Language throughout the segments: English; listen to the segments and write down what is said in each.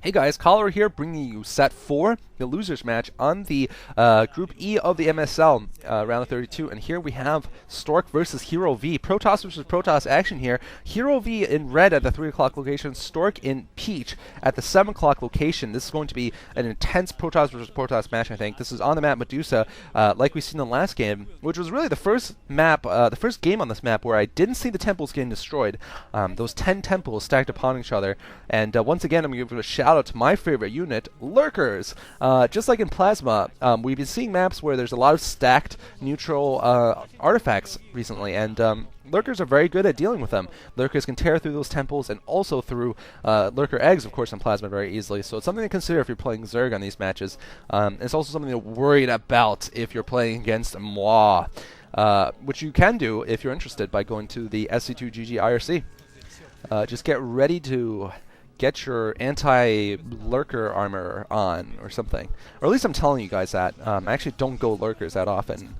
Hey guys, Cholera here, bringing you set 4, the losers match on the Group E of the MSL Round of 32, and here we have Stork versus Hero V. Protoss versus Protoss action here. Hero V in red at the 3 o'clock location, Stork in peach at the 7 o'clock location. This is going to be an intense Protoss versus Protoss match, I think. This is on the map Medusa, like we seen in the last game, which was really the first map, the first game on this map where I didn't see the temples getting destroyed. Those 10 temples stacked upon each other, and once again, I'm going to give a shout out to my favorite unit, Lurkers. Just like in Plasma, we've been seeing maps where there's a lot of stacked neutral artifacts recently, and Lurkers are very good at dealing with them. Lurkers can tear through those temples and also through Lurker eggs, of course, in Plasma very easily. So it's something to consider if you're playing Zerg on these matches. It's also something to worry about if you're playing against Moi, which you can do if you're interested by going to the SC2GG IRC. Just get ready to get your anti-lurker armor on or something. Or at least I'm telling you guys that. I actually don't go lurkers that often.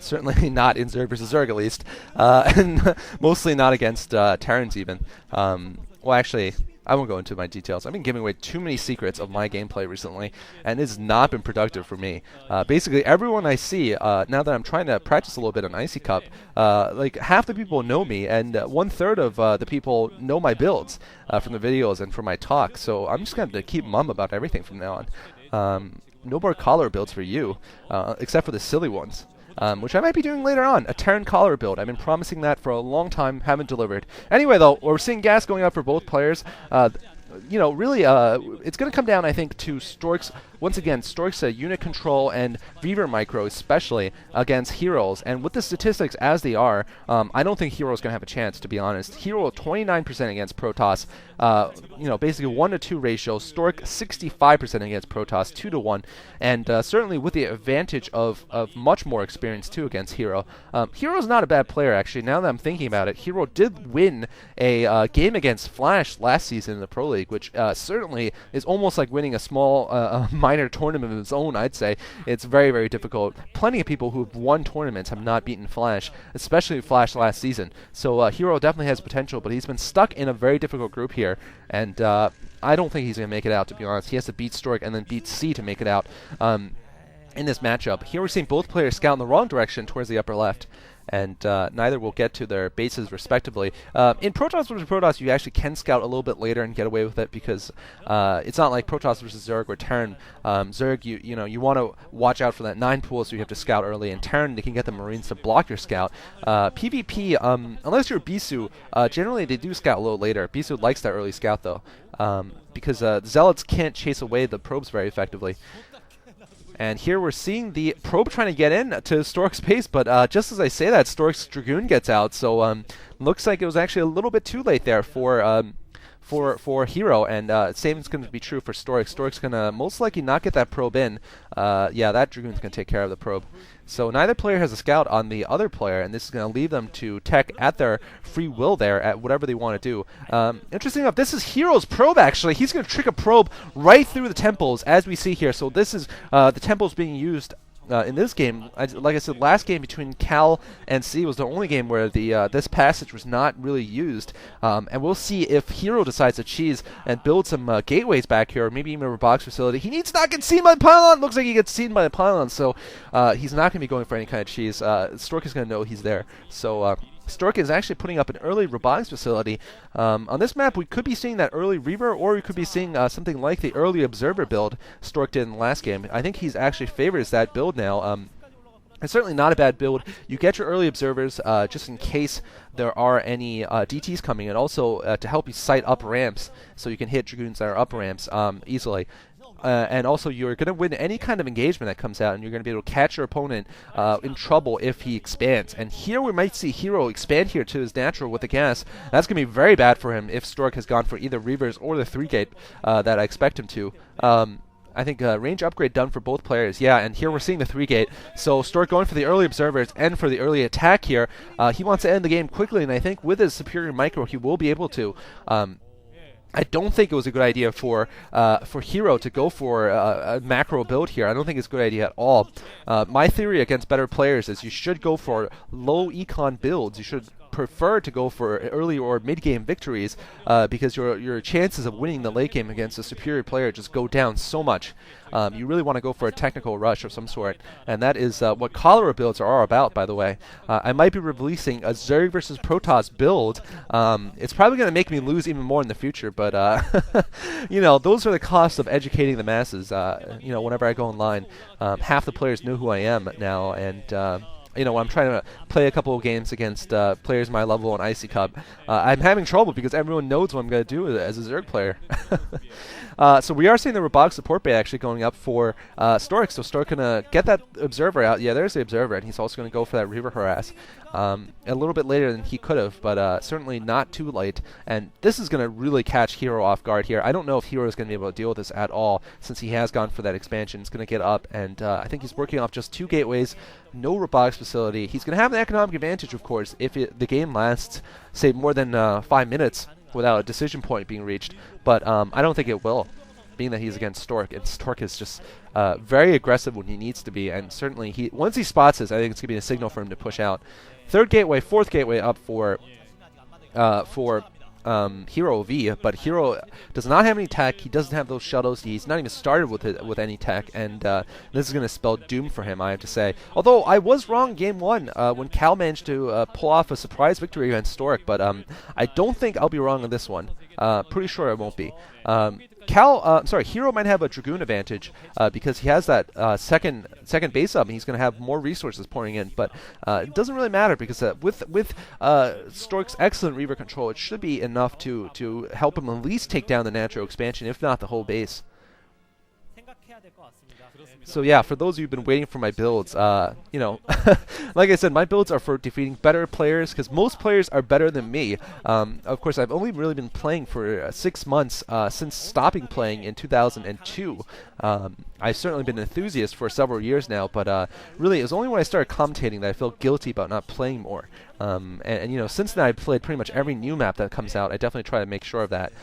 Certainly not in Zerg versus Zerg, at least. And mostly not against Terrans even. Well, actually, I won't go into my details. I've been giving away too many secrets of my gameplay recently, and it's not been productive for me. Basically, everyone I see, now that I'm trying to practice a little bit on Icy Cup, like half the people know me, and 1/3 of the people know my builds from the videos and from my talk. So I'm just going to keep mum about everything from now on. No more collar builds for you, except for the silly ones. Which I might be doing later on, a Terran Cholera build. I've been promising that for a long time, haven't delivered. Anyway, though, we're seeing gas going up for both players. You know, really, it's going to come down, I think, to Stork's, once again, Stork's unit control and Reaver micro, especially, against Heroes. And with the statistics as they are, I don't think Heroes going to have a chance, to be honest. Hero 29% against Protoss, you know, basically 1-to-2 ratio. Stork 65% against Protoss, 2-to-1. And certainly with the advantage of much more experience, too, against Hero. Hero's not a bad player, actually, now that I'm thinking about it. Hero did win a game against Flash last season in the Pro League, which certainly is almost like winning a small minor tournament of its own, I'd say. It's very, very difficult. Plenty of people who have won tournaments have not beaten Flash, especially Flash last season. So Hero definitely has potential, but he's been stuck in a very difficult group here, and I don't think he's going to make it out, to be honest. He has to beat Stork and then beat C to make it out in this matchup. Here we're seeing both players scout in the wrong direction towards the upper left, and neither will get to their bases respectively. In Protoss versus Protoss, you actually can scout a little bit later and get away with it because it's not like Protoss versus Zerg or Terran. Zerg, you know, you want to watch out for that 9 pool, so you have to scout early. And Terran, they can get the Marines to block your scout. PvP, unless you're Bisu, generally they do scout a little later. Bisu likes that early scout though, because Zealots can't chase away the probes very effectively. And here we're seeing the probe trying to get in to Stork's base, but just as I say that, Stork's Dragoon gets out. So looks like it was actually a little bit too late there for Hero, and same is going to be true for Stork. Stork's going to most likely not get that probe in. Yeah, that Dragoon's going to take care of the probe. So neither player has a scout on the other player, and this is going to leave them to tech at their free will there at whatever they want to do. Interesting enough, this is Hero's probe, actually. He's going to trick a probe right through the temples, as we see here. So this is the temples being used in this game. Like I said, last game between Cal and C was the only game where the this passage was not really used. And we'll see if Hero decides to cheese and build some gateways back here, or maybe even a box facility. He needs to not get seen by the pylon! Looks like he gets seen by the pylon, so he's not going to be going for any kind of cheese. Stork is going to know he's there. So Stork is actually putting up an early robotics facility. On this map, we could be seeing that early Reaver, or we could be seeing something like the early Observer build Stork did in the last game. I think he's actually favors that build now. It's certainly not a bad build. You get your early observers just in case there are any DTs coming, and also to help you sight up ramps so you can hit Dragoons that are up ramps easily. And also, you're going to win any kind of engagement that comes out, and you're going to be able to catch your opponent in trouble if he expands. And here we might see Hero expand here to his natural with the gas. That's going to be very bad for him if Stork has gone for either Reavers or the 3-gate that I expect him to. I think range upgrade done for both players. Yeah, and here we're seeing the 3-gate. So Stork going for the early observers and for the early attack here. He wants to end the game quickly, and I think with his superior micro, he will be able to. I don't think it was a good idea for Hero to go for a macro build here. I don't think it's a good idea at all. My theory against better players is you should go for low econ builds. You should prefer to go for early or mid-game victories because your chances of winning the late game against a superior player just go down so much. You really want to go for a technical rush of some sort, and that is what Cholera builds are all about, by the way. I might be releasing a Zerg versus Protoss build. It's probably going to make me lose even more in the future, but you know, those are the costs of educating the masses. You know, whenever I go online, half the players know who I am now, and you know, when I'm trying to play a couple of games against players my level on Icy Cup, I'm having trouble because everyone knows what I'm going to do as a Zerg player. So we are seeing the robotic support bait actually going up for Stork. So Stork going to get that Observer out. Yeah, there's the Observer, and he's also going to go for that Reaver Harass. A little bit later than he could have, but certainly not too late. And this is going to really catch Hero off guard here. I don't know if Hero is going to be able to deal with this at all, since he has gone for that expansion. He's going to get up, and I think he's working off just 2 gateways, no robotics facility. He's going to have an economic advantage, of course, if the game lasts, say, more than 5 minutes without a decision point being reached. But I don't think it will, being that he's against Stork, and Stork is just very aggressive when he needs to be, and certainly once he spots this, I think it's going to be a signal for him to push out. 3rd gateway, 4th gateway up for Hero V, but Hero does not have any tech. He doesn't have those shuttles. He's not even started with any tech, and this is going to spell doom for him, I have to say. Although I was wrong game 1 when Cal managed to pull off a surprise victory against Stork, but I don't think I'll be wrong on this one. Pretty sure I won't be. Hero might have a Dragoon advantage because he has that second base up, and he's going to have more resources pouring in. But it doesn't really matter because with Stork's excellent Reaver control, it should be enough to help him at least take down the natural expansion, if not the whole base. So yeah, for those of you who've been waiting for my builds, you know, like I said, my builds are for defeating better players, because most players are better than me. Of course, I've only really been playing for 6 months since stopping playing in 2002. I've certainly been an enthusiast for several years now, but really, it was only when I started commentating that I felt guilty about not playing more. And you know, since then, I've played pretty much every new map that comes out. I definitely try to make sure of that.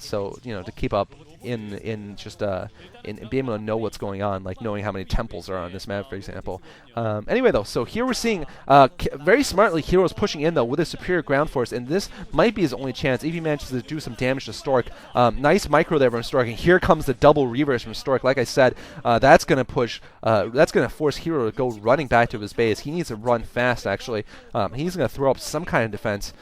So you know, to keep up in being able to know what's going on, like knowing how many temples are on this map, for example. Anyway, though, so here we're seeing very smartly Hero's pushing in, though, with a superior ground force, and this might be his only chance if he manages to do some damage to Stork. Nice micro there from Stork, and here comes the double Reavers from Stork. Like I said, that's going to force Hero to go running back to his base. He needs to run fast, actually. He's going to throw up some kind of defense.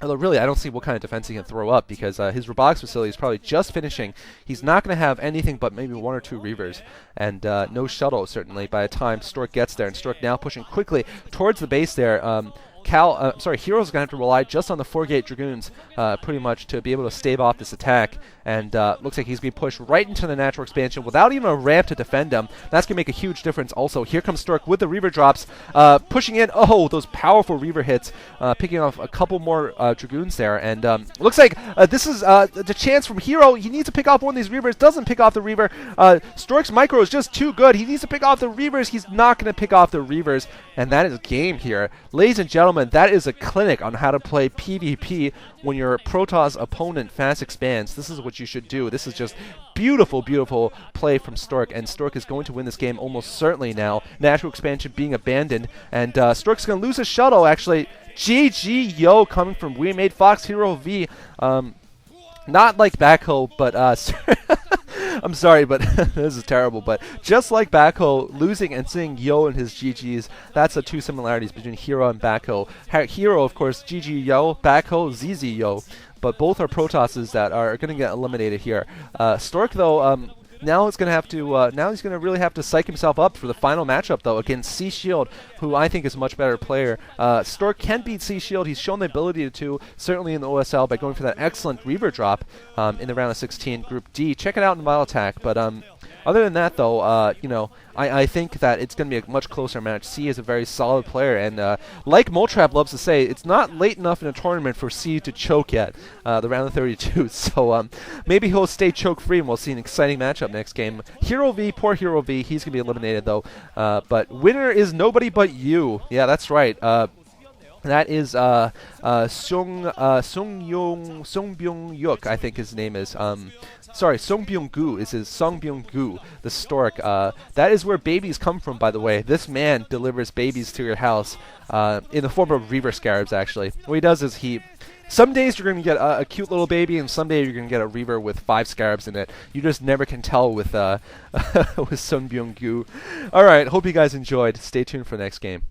Although, really, I don't see what kind of defense he can throw up, because his robotics facility is probably just finishing. He's not going to have anything but maybe 1 or 2 Reavers, and no shuttle, certainly, by the time Stork gets there. And Stork now pushing quickly towards the base there. Hero's going to have to rely just on the 4-gate Dragoons, pretty much, to be able to stave off this attack. And looks like he's going to be pushed right into the natural expansion without even a ramp to defend him. That's going to make a huge difference also. Here comes Stork with the Reaver drops, pushing in. Oh, those powerful Reaver hits, picking off a couple more Dragoons there. And looks like this is the chance from Hero. He needs to pick off one of these Reavers. Doesn't pick off the Reaver. Stork's micro is just too good. He needs to pick off the Reavers. He's not going to pick off the Reavers. And that is game here. Ladies and gentlemen, that is a clinic on how to play PvP when your Protoss opponent fast expands. This is what you should do. This is just beautiful, beautiful play from Stork, and Stork is going to win this game almost certainly now. Natural expansion being abandoned, and Stork's going to lose his shuttle, actually. GG, yo, coming from We Made Fox Hero V. Not like Backhoe, but I'm sorry, but this is terrible. But just like Backhoe, losing and saying yo in his GGs, that's the 2 similarities between Hero and Backhoe. Hero, of course, GG yo, Backhoe, ZZ yo. But both are Protosses that are going to get eliminated here. Stork, though, now he's going to really have to psych himself up for the final matchup, though, against C Shield, who I think is a much better player. Stork can beat C Shield. He's shown the ability to, certainly in the OSL, by going for that excellent Reaver drop in the round of 16, Group D. Check it out in Vile Attack, but other than that, though, you know, I think that it's going to be a much closer match. C is a very solid player, and like Moltrap loves to say, it's not late enough in a tournament for C to choke yet, the round of 32. So maybe he'll stay choke-free, and we'll see an exciting matchup next game. Hero V, poor Hero V, he's going to be eliminated, though. But winner is nobody but you. Yeah, that's right. That is Sung Byung-yuk, I think his name is. Sorry, Sung Byung-gu is his Sung Byung-gu, the Stork. That is where babies come from, by the way. This man delivers babies to your house in the form of Reaver Scarabs, actually. What he does is some days you're going to get a cute little baby, and some days you're going to get a Reaver with 5 Scarabs in it. You just never can tell with with Sung Byung-gu. All right, hope you guys enjoyed. Stay tuned for the next game.